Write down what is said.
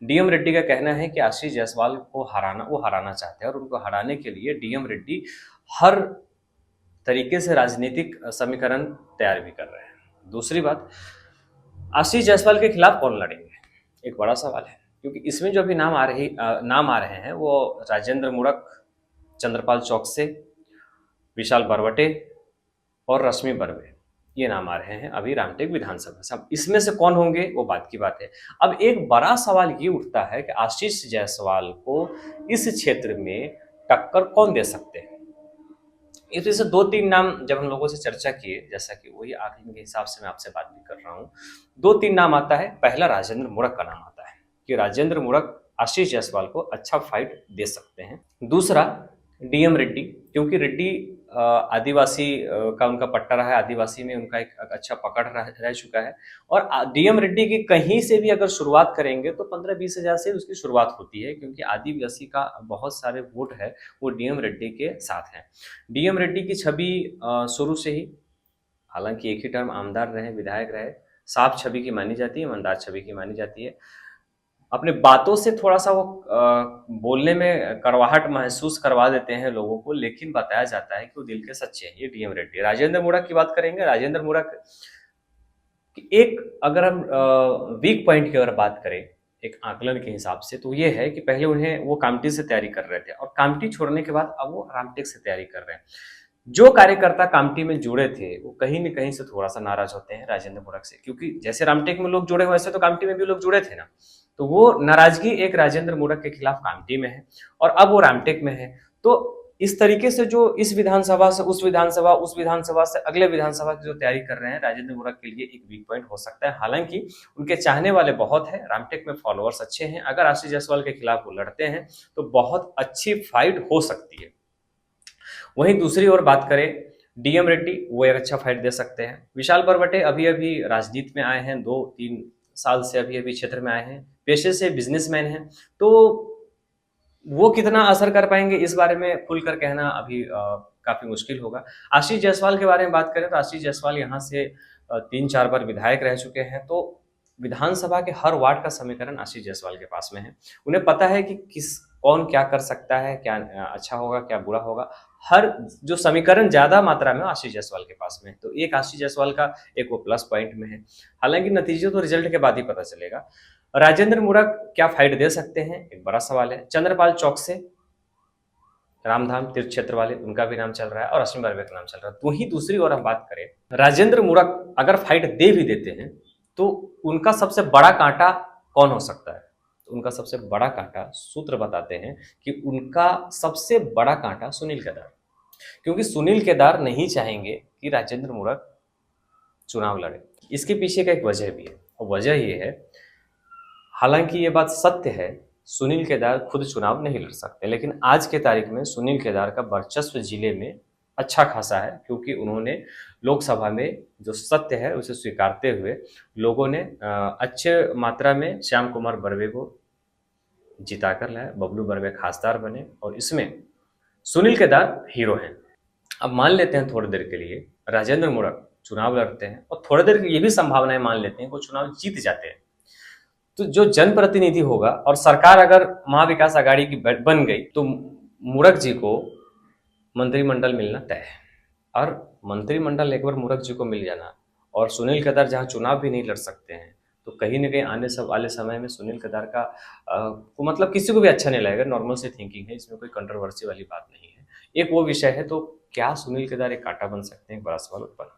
DM Reddy का कहना है कि आशीष जायसवाल को हराना चाहते हैं और उनको हराने के लिए डीएम रेड्डी हर तरीके से राजनीतिक समीकरण तैयार भी कर रहे हैं। दूसरी बात, आशीष जायसवाल के खिलाफ कौन लड़ेंगे, एक बड़ा सवाल है, क्योंकि इसमें जो भी नाम आ रहे हैं वो राजेंद्र मूरख, चंद्रपाल चौकसे, विशाल बरवटे और रश्मि बर्वे, ये नाम आ रहे हैं अभी रामटेक विधानसभा से। अब इसमें से कौन होंगे वो बात की बात है। अब एक बड़ा सवाल ये उठता है कि आशीष जायसवाल को इस क्षेत्र में टक्कर कौन दे सकते हैं। इस वजह से दो तीन नाम जब हम लोगों से चर्चा किए, जैसा कि वही आकलन के हिसाब से मैं आपसे बात भी कर रहा हूँ, दो तीन नाम आता है। पहला राजेंद्र मूरख का नाम आता है कि राजेंद्र मूरख आशीष जायसवाल को अच्छा फाइट दे सकते हैं। दूसरा डीएम रेड्डी, क्योंकि रेड्डी आदिवासी का उनका पट्टा रहा है, आदिवासी में उनका एक अच्छा पकड़ रह चुका है। और डीएम रेड्डी की कहीं से भी अगर शुरुआत करेंगे तो 15-20 हजार से उसकी शुरुआत होती है, क्योंकि आदिवासी का बहुत सारे वोट है वो डीएम रेड्डी के साथ हैं। डीएम रेड्डी की छवि शुरू से ही, हालांकि एक ही टर्म आमदार रहे, विधायक रहे, साफ छवि की मानी जाती है, ईमानदार छवि की मानी जाती है। अपने बातों से थोड़ा सा वो बोलने में कड़वाहट महसूस करवा देते हैं लोगों को, लेकिन बताया जाता है कि वो दिल के सच्चे हैं, ये डीएम रेड्डी। राजेंद्र मूरख की बात करेंगे, राजेंद्र मूरख एक, अगर हम वीक पॉइंट की अगर बात करें एक आकलन के हिसाब से, तो ये है कि पहले उन्हें वो कामटी से तैयारी कर रहे थे और कामटी छोड़ने के बाद अब वो रामटेक से तैयारी कर रहे हैं। जो कार्यकर्ता कामटी में जुड़े थे वो कहीं न कहीं से थोड़ा सा नाराज होते हैं राजेंद्र मूरख से, क्योंकि जैसे रामटेक में लोग जुड़े हुए वैसे तो कामटी में भी लोग जुड़े थे ना। तो वो नाराजगी एक राजेंद्र मूरख के खिलाफ कामटी में है और अब वो रामटेक में है। तो इस तरीके से जो इस विधानसभा से उस विधानसभा, उस विधानसभा से अगले विधानसभा की जो तैयारी कर रहे हैं, राजेंद्र मूरख के लिए एक वीक पॉइंट हो सकता है। हालांकि उनके चाहने वाले बहुत हैं, रामटेक में फॉलोअर्स अच्छे हैं। अगर आशीष जायसवाल के खिलाफ वो लड़ते हैं तो बहुत अच्छी फाइट हो सकती है। वहीं दूसरी ओर बात करें डीएम रेड्डी, वो एक अच्छा फाइट दे सकते हैं। विशाल बरवटे अभी अभी राजनीति में आए हैं, 2-3 साल से अभी अभी क्षेत्र में आए हैं, पेशे से बिजनेसमैन हैं, तो वो कितना असर कर पाएंगे इस बारे में खुलकर कहना अभी काफी मुश्किल होगा। आशीष जायसवाल के बारे में बात करें तो आशीष जायसवाल यहाँ से 3-4 बार विधायक रह चुके हैं, तो विधानसभा के हर वार्ड का समीकरण आशीष जायसवाल के पास में है। उन्हें पता है कि कौन क्या कर सकता है, क्या अच्छा होगा, क्या बुरा होगा। हर जो समीकरण ज्यादा मात्रा में आशीष जायसवाल के पास में है, तो एक आशीष जायसवाल का एक वो प्लस पॉइंट में है। हालांकि नतीजे तो रिजल्ट के बाद ही पता चलेगा। राजेंद्र मूरख क्या फाइट दे सकते हैं, एक बड़ा सवाल है। चंद्रपाल चौकसे, रामधाम तीर्थ क्षेत्र वाले, उनका भी नाम चल रहा है और रश्मि बर्वे का नाम चल रहा है। वहीं दूसरी ओर हम बात करें, राजेंद्र मूरख अगर फाइट दे भी देते हैं तो उनका सबसे बड़ा कांटा कौन हो सकता है, तो उनका सबसे बड़ा कांटा, सूत्र बताते हैं कि उनका सबसे बड़ा कांटा सुनील केदार, क्योंकि सुनील केदार नहीं चाहेंगे कि राजेंद्र मूरख चुनाव लड़े। इसके पीछे का एक वजह भी है, और वजह ये है, हालांकि ये बात सत्य है, सुनील केदार खुद चुनाव नहीं लड़ सकते, लेकिन आज के तारीख में सुनील केदार का वर्चस्व जिले में अच्छा खासा है, क्योंकि उन्होंने लोकसभा में जो सत्य है उसे स्वीकारते हुए लोगों ने अच्छे मात्रा में श्याम कुमार बर्वे को जिताकर लाए, बबलू बर्वे खासदार बने और इसमें सुनील केदार हीरो हैं। अब मान लेते हैं थोड़ी देर के लिए राजेंद्र मूरख चुनाव लड़ते हैं और थोड़ी देर की ये भी संभावनाएं मान लेते हैं वो चुनाव जीत जाते हैं, तो जो जनप्रतिनिधि होगा और सरकार अगर महाविकास आघाड़ी की बन गई तो मूरख जी को मंत्रिमंडल मिलना तय है। और मंत्रिमंडल एक बार मूरख जी को मिल जाना, और सुनील केदार जहां चुनाव भी नहीं लड़ सकते हैं, तो कहीं ना कहीं आने वाले समय में सुनील केदार का को मतलब किसी को भी अच्छा नहीं लगेगा। नॉर्मल सी थिंकिंग है, इसमें कोई कंट्रोवर्सी वाली बात नहीं है। एक वो विषय है, तो क्या सुनील केदार एक कांटा बन सकते हैं, एक बड़ा सवाल उत्पन्न